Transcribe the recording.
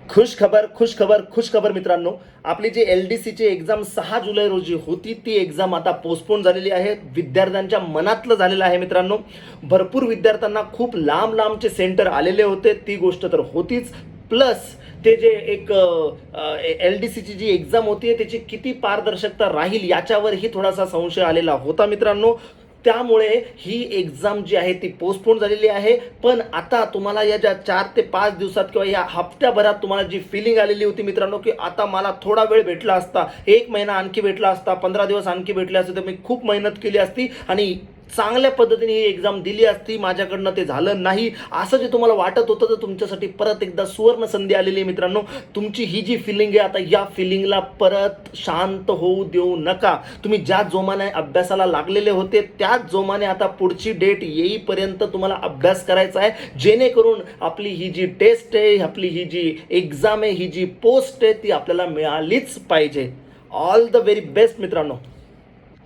खुश खबर मित्रांनो, आपली जी LDCची एक्झाम 6 जुलै रोजी होती ती एक्झाम आता पोस्टपोन झालेली आहे. विद्यार्थ्यांच्या मनातलं झालेलं आहे मित्रांनो. भरपूर विद्यार्थ्यांना खूप लांब लांबचे सेंटर आलेले होते, ती गोष्ट तर होतीच. प्लस ते जे एक LDCची जी एक्झाम होती त्याची किती पारदर्शकता राहील याच्यावरही थोडासा संशय आलेला होता मित्रांनो. त्यामुळे ही एक्झाम जी आहे ती पोस्टपोन झालेली आहे. पण आता तुम्हाला या ज्या 4 ते 5 दिवसात किंवा या हप्त्याभरात तुम्हाला जी फिलिंग आलेली होती मित्रांनो, की आता मला थोडा वेळ भेटला असता, 1 महिना आणखी भेटला असता, 15 दिवस आणखी भेटले असते, तर मी खूप मेहनत केली असती आणि चांगल्या पद्धतीने ही एक्झाम दिली असती. माझ्याकडनं ते झालं नाही असं जे तुम्हाला वाटत होतं, तर तुमच्यासाठी परत एकदा सुवर्ण संधी आलेली आहे मित्रांनो. तुमची ही जी फिलिंग आहे, आता या फिलिंगला परत शांत होऊ देऊ नका. तुम्ही ज्या जोमाने अभ्यासाला लागलेले होते त्याच जोमाने आता पुढची डेट येईपर्यंत तुम्हाला अभ्यास करायचा आहे, जेणेकरून आपली ही जी टेस्ट आहे, आपली ही जी एक्झाम आहे, ही जी पोस्ट आहे ती आपल्याला मिळालीच पाहिजे. ऑल द व्हेरी बेस्ट मित्रांनो.